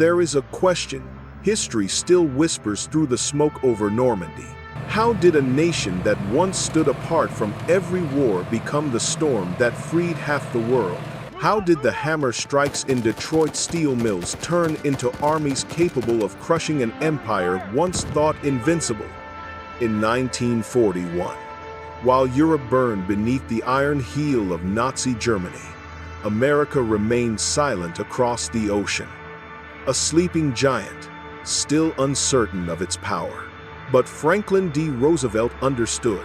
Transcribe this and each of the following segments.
there is a question. History still whispers through the smoke over Normandy. How did a nation that once stood apart from every war become the storm that freed half the world? How did the hammer strikes in Detroit steel mills turn into armies capable of crushing an empire once thought invincible? In 1941, while Europe burned beneath the iron heel of Nazi Germany, America remained silent across the ocean. A sleeping giant, still uncertain of its power. But Franklin D. Roosevelt understood.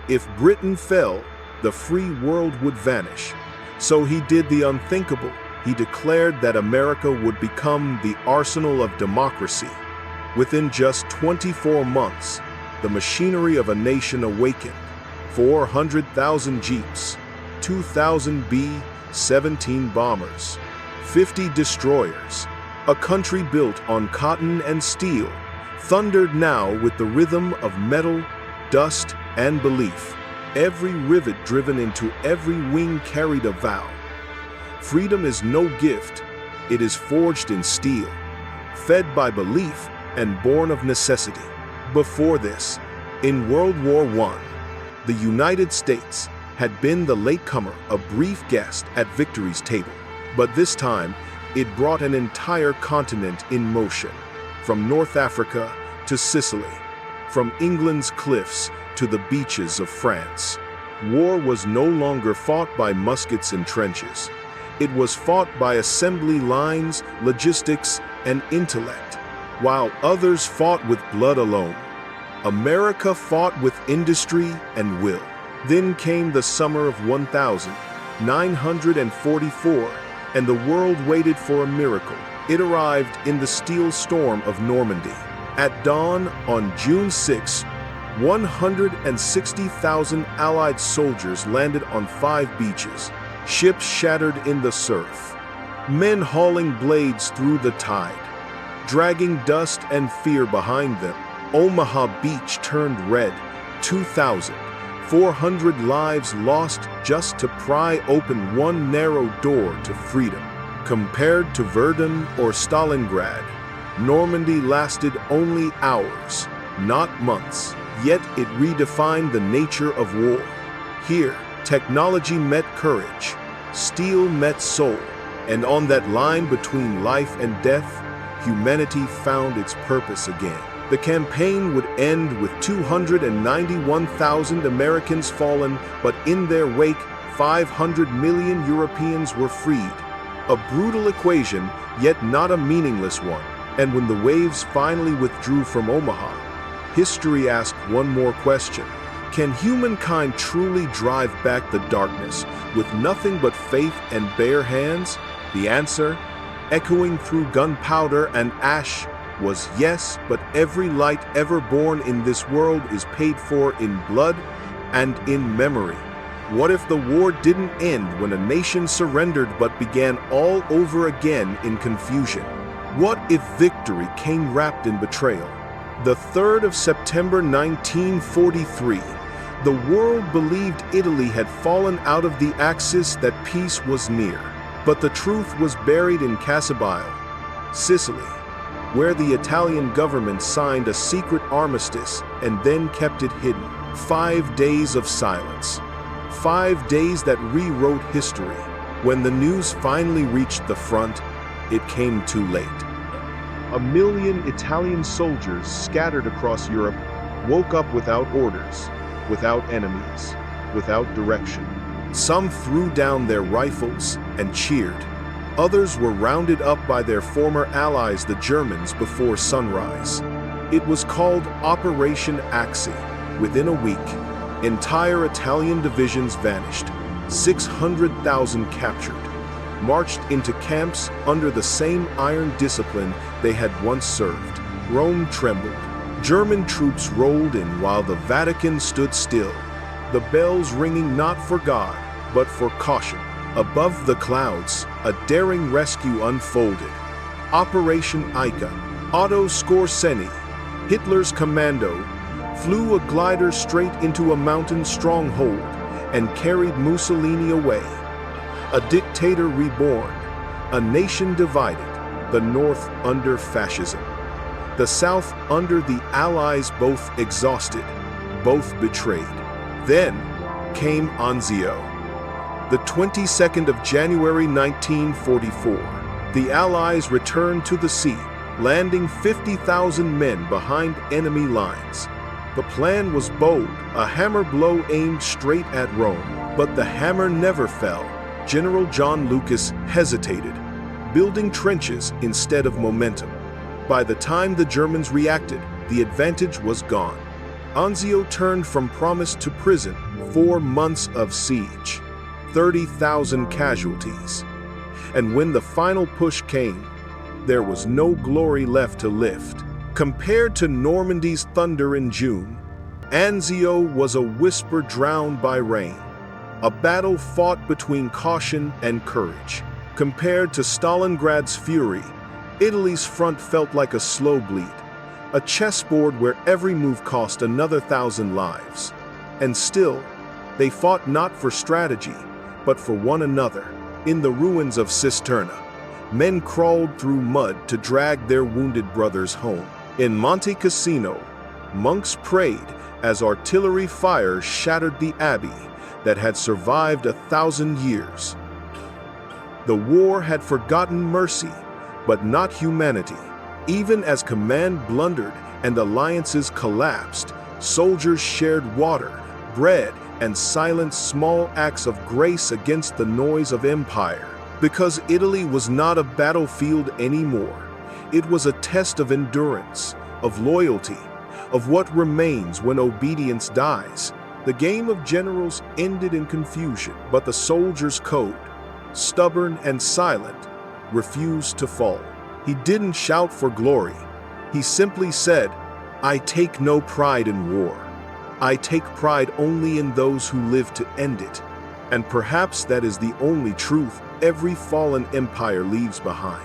If Britain fell, the free world would vanish. So he did the unthinkable. He declared that America would become the arsenal of democracy. Within just 24 months, the machinery of a nation awakened. 400,000 jeeps, 2,000 B-17 bombers, 50 destroyers. A country built on cotton and steel thundered now with the rhythm of metal, dust, and belief. Every rivet driven into every wing carried a vow. Freedom is no gift, it is forged in steel, fed by belief and born of necessity. Before this, in World War I, the United States had been the latecomer, a brief guest at victory's table. But this time, it brought an entire continent in motion, from North Africa to Sicily, from England's cliffs to the beaches of France. War was no longer fought by muskets and trenches. It was fought by assembly lines, logistics, and intellect. While others fought with blood alone, America fought with industry and will. Then came the summer of 1944, and the world waited for a miracle. It arrived in the steel storm of Normandy. At dawn on June 6, 160,000 Allied soldiers landed on 5 beaches, ships shattered in the surf, men hauling blades through the tide, dragging dust and fear behind them. Omaha Beach turned red, 2,400 lives lost just to pry open one narrow door to freedom. Compared to Verdun or Stalingrad, Normandy lasted only hours, not months, yet it redefined the nature of war. Here, technology met courage, steel met soul, and on that line between life and death, humanity found its purpose again. The campaign would end with 291,000 Americans fallen, but in their wake, 500 million Europeans were freed. A brutal equation, yet not a meaningless one. And when the waves finally withdrew from Omaha, history asked one more question. Can humankind truly drive back the darkness with nothing but faith and bare hands? The answer, echoing through gunpowder and ash, was yes, but every light ever born in this world is paid for in blood and in memory. What if the war didn't end when a nation surrendered but began all over again in confusion? What if victory came wrapped in betrayal? The 3rd of September 1943, the world believed Italy had fallen out of the Axis, that peace was near. But the truth was buried in Cassabile, Sicily, where the Italian government signed a secret armistice and then kept it hidden. 5 days of silence. 5 days that rewrote history. When the news finally reached the front, it came too late. 1 million Italian soldiers scattered across Europe woke up without orders, without enemies, without direction. Some threw down their rifles and cheered. Others were rounded up by their former allies, the Germans, before sunrise. It was called Operation Axis. Within a week, entire Italian divisions vanished, 600,000 captured, marched into camps under the same iron discipline they had once served. Rome trembled. German troops rolled in while the Vatican stood still, the bells ringing not for God, but for caution. Above the clouds, a daring rescue unfolded. Operation Ica. Otto Skorzeny, Hitler's commando, flew a glider straight into a mountain stronghold and carried Mussolini away. A dictator reborn, a nation divided, the North under fascism, the South under the Allies, both exhausted, both betrayed. Then came Anzio. The 22nd of January 1944, the Allies returned to the sea, landing 50,000 men behind enemy lines. The plan was bold, a hammer blow aimed straight at Rome, but the hammer never fell. General John Lucas hesitated, building trenches instead of momentum. By the time the Germans reacted, the advantage was gone. Anzio turned from promise to prison, 4 months of siege, 30,000 casualties. And when the final push came, there was no glory left to lift. Compared to Normandy's thunder in June, Anzio was a whisper drowned by rain, a battle fought between caution and courage. Compared to Stalingrad's fury, Italy's front felt like a slow bleed, a chessboard where every move cost another 1,000 lives. And still, they fought not for strategy, but for one another. In the ruins of Cisterna, men crawled through mud to drag their wounded brothers home. In Monte Cassino, monks prayed as artillery fire shattered the abbey that had survived 1,000 years. The war had forgotten mercy, but not humanity. Even as command blundered and alliances collapsed, soldiers shared water, bread, and silenced small acts of grace against the noise of empire. Because Italy was not a battlefield anymore. It was a test of endurance, of loyalty, of what remains when obedience dies. The game of generals ended in confusion, but the soldier's code, stubborn and silent, refused to fall. He didn't shout for glory. He simply said, "I take no pride in war. I take pride only in those who live to end it." And perhaps that is the only truth every fallen empire leaves behind.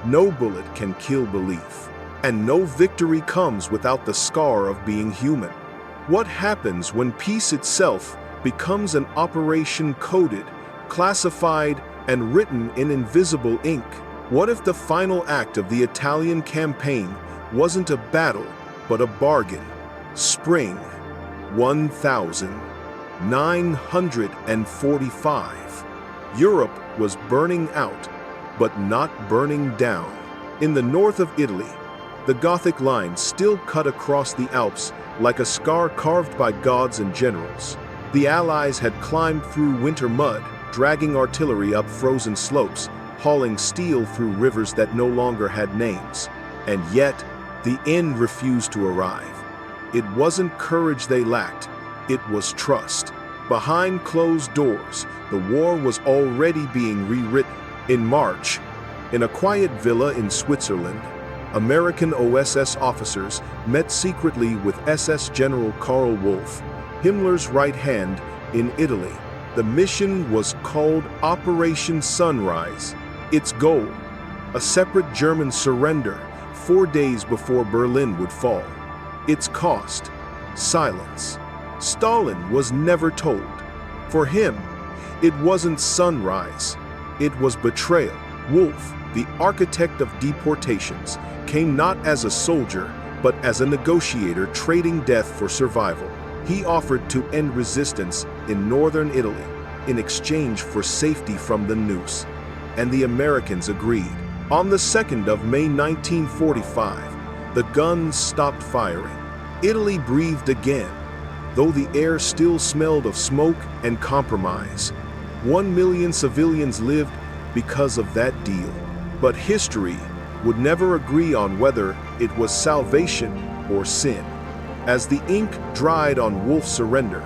No bullet can kill belief, and no victory comes without the scar of being human. What happens when peace itself becomes an operation coded, classified, and written in invisible ink? What if the final act of the Italian campaign wasn't a battle, but a bargain? Spring 1945. Europe was burning out, but not burning down. In the north of Italy, the Gothic line still cut across the Alps like a scar carved by gods and generals. The Allies had climbed through winter mud, dragging artillery up frozen slopes, hauling steel through rivers that no longer had names. And yet, the end refused to arrive. It wasn't courage they lacked, it was trust. Behind closed doors, the war was already being rewritten. In March, in a quiet villa in Switzerland, American OSS officers met secretly with SS General Karl Wolff, Himmler's right hand, in Italy. The mission was called Operation Sunrise. Its goal, a separate German surrender 4 days before Berlin would fall. Its cost, silence. Stalin was never told. For him, it wasn't sunrise, it was betrayal. Wolff, the architect of deportations, came not as a soldier, but as a negotiator trading death for survival. He offered to end resistance in northern Italy in exchange for safety from the noose, and the Americans agreed. On the 2nd of May 1945, the guns stopped firing. Italy breathed again, though the air still smelled of smoke and compromise. 1 million civilians lived because of that deal. But history would never agree on whether it was salvation or sin. As the ink dried on Wolff's surrender,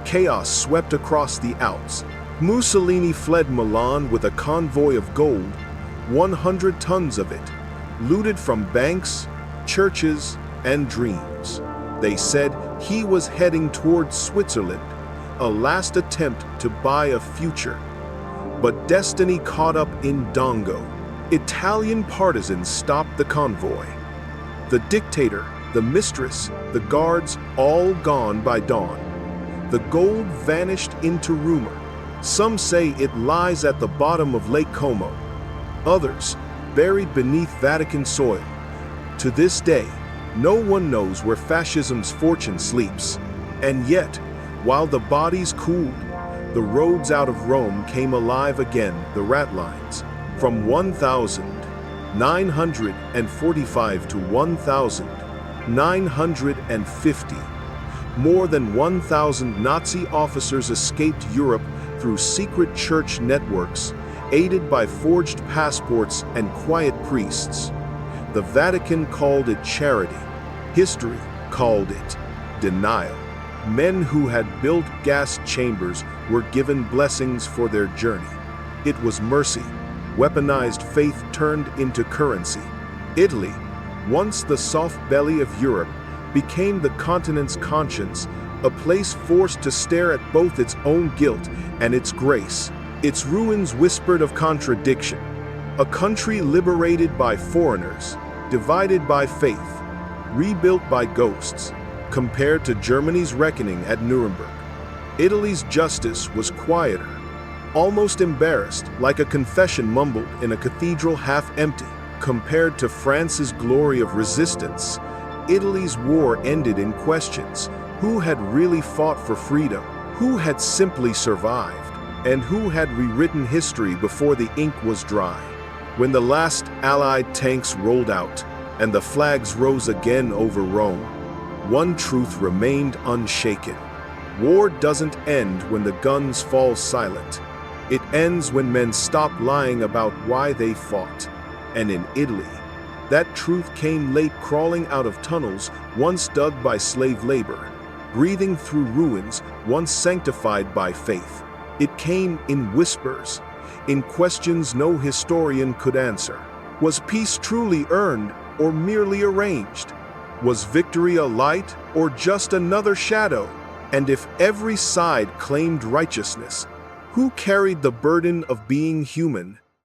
chaos swept across the Alps. Mussolini fled Milan with a convoy of gold, 100 tons of it, looted from banks, churches, and dreams. They said he was heading toward Switzerland, a last attempt to buy a future. But destiny caught up in Dongo. Italian partisans stopped the convoy. The dictator, the mistress, the guards, all gone by dawn. The gold vanished into rumor. Some say it lies at the bottom of Lake Como. Others buried beneath Vatican soil. To this day, no one knows where fascism's fortune sleeps. And yet, while the bodies cooled, the roads out of Rome came alive again, the rat lines. From 1945 to 1950, more than 1,000 Nazi officers escaped Europe through secret church networks, aided by forged passports and quiet priests. The Vatican called it charity. History called it denial. Men who had built gas chambers were given blessings for their journey. It was mercy. Weaponized faith turned into currency. Italy, once the soft belly of Europe, became the continent's conscience, a place forced to stare at both its own guilt and its grace. Its ruins whispered of contradiction. A country liberated by foreigners, divided by faith, rebuilt by ghosts, compared to Germany's reckoning at Nuremberg. Italy's justice was quieter, almost embarrassed, like a confession mumbled in a cathedral half empty. Compared to France's glory of resistance, Italy's war ended in questions. Who had really fought for freedom? Who had simply survived? And who had rewritten history before the ink was dry? When the last Allied tanks rolled out and the flags rose again over Rome, one truth remained unshaken. War doesn't end when the guns fall silent. It ends when men stop lying about why they fought. And in Italy, that truth came late, crawling out of tunnels once dug by slave labor, breathing through ruins once sanctified by faith. It came in whispers, in questions no historian could answer. Was peace truly earned or merely arranged? Was victory a light or just another shadow? And if every side claimed righteousness, who carried the burden of being human?